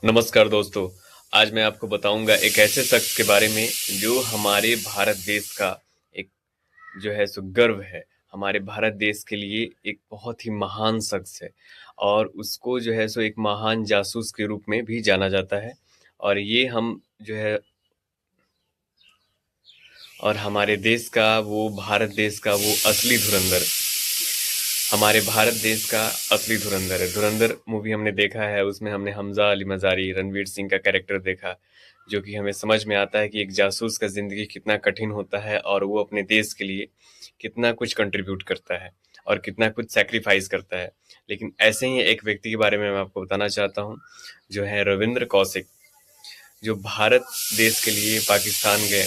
नमस्कार दोस्तों। आज मैं आपको बताऊंगा एक ऐसे शख्स के बारे में जो हमारे भारत देश का एक जो है सो गर्व है। हमारे भारत देश के लिए एक बहुत ही महान शख्स है और उसको जो है सो एक महान जासूस के रूप में भी जाना जाता है। और ये हम जो है और हमारे देश का वो भारत देश का वो असली धुरंधर, हमारे भारत देश का असली धुरंधर है। धुरंधर मूवी हमने देखा है, उसमें हमने हमजा अली मजारी, रणवीर सिंह का कैरेक्टर देखा, जो कि हमें समझ में आता है कि एक जासूस का जिंदगी कितना कठिन होता है और वो अपने देश के लिए कितना कुछ कंट्रीब्यूट करता है और कितना कुछ सैक्रिफाइस करता है। लेकिन ऐसे ही एक व्यक्ति के बारे में मैं आपको बताना चाहता हूँ, जो है रविंद्र कौशिक, जो भारत देश के लिए पाकिस्तान गए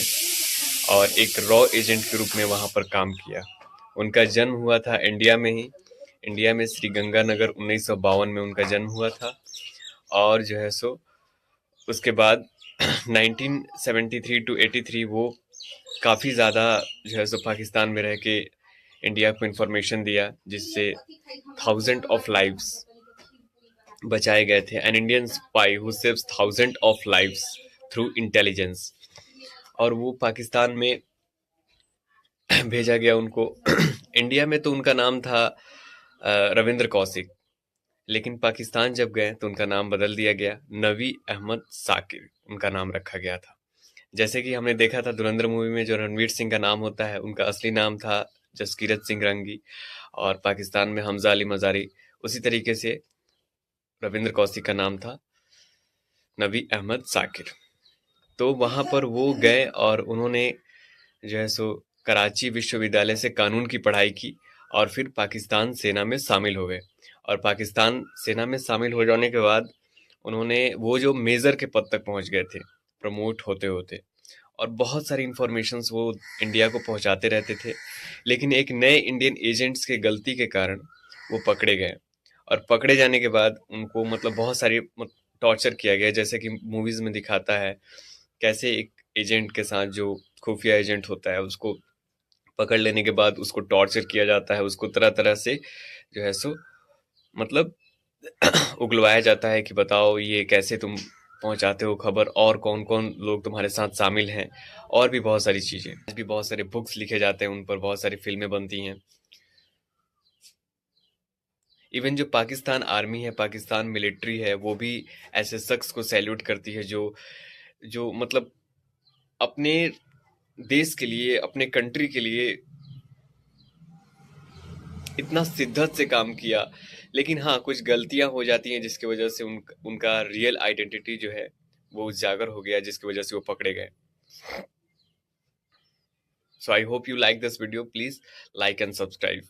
और एक रॉ एजेंट के रूप में वहां पर काम किया। उनका जन्म हुआ था इंडिया में ही, इंडिया में श्री गंगानगर 1952 में उनका जन्म हुआ था। और जो है सो उसके बाद 1973 टू 83 वो काफ़ी ज़्यादा जो है सो पाकिस्तान में रह के इंडिया को इंफॉर्मेशन दिया, जिससे थाउजेंड ऑफ लाइव्स बचाए गए थे। An Indian spy who saves thousand of lives through intelligence. और वो पाकिस्तान में भेजा गया उनको। इंडिया में तो उनका नाम था रविंद्र कौशिक, लेकिन पाकिस्तान जब गए तो उनका नाम बदल दिया गया, नवी अहमद साकिर उनका नाम रखा गया था। जैसे कि हमने देखा था धुरंधर मूवी में जो रणवीर सिंह का नाम होता है, उनका असली नाम था जसकीरत सिंह रंगी, और पाकिस्तान में हमजा अली मजारी। उसी तरीके से रविंद्र कौशिक का नाम था नवी अहमद साकिर। तो वहां पर वो गए और उन्होंने जो है सो कराची विश्वविद्यालय से कानून की पढ़ाई की और फिर पाकिस्तान सेना में शामिल हो गए। और पाकिस्तान सेना में शामिल हो जाने के बाद उन्होंने वो जो मेजर के पद तक पहुंच गए थे, प्रमोट होते होते। और बहुत सारी इंफॉर्मेशंस वो इंडिया को पहुंचाते रहते थे। लेकिन एक नए इंडियन एजेंट्स के गलती के कारण वो पकड़े गए। और पकड़े जाने के बाद उनको मतलब बहुत सारी टॉर्चर किया गया, जैसे कि मूवीज में दिखाता है कैसे एक एजेंट के साथ, जो खुफिया एजेंट होता है, उसको पकड़ लेने के बाद उसको टॉर्चर किया जाता है, उसको तरह तरह से जो है सो मतलब उगलवाया जाता है कि बताओ ये कैसे तुम पहुंचाते हो खबर, और कौन कौन लोग तुम्हारे साथ शामिल हैं, और भी बहुत सारी चीजें। आज भी बहुत सारे बुक्स लिखे जाते हैं उन पर, बहुत सारी फिल्में बनती हैं। इवन जो पाकिस्तान आर्मी है, पाकिस्तान मिलिट्री है, वो भी ऐसे शख्स को सैल्यूट करती है जो जो मतलब अपने देश के लिए, अपने कंट्री के लिए इतना शिद्दत से काम किया। लेकिन हाँ, कुछ गलतियां हो जाती हैं जिसकी वजह से उनका रियल आइडेंटिटी जो है वो उजागर हो गया, जिसकी वजह से वो पकड़े गए। So I hope you like this video, please like and subscribe.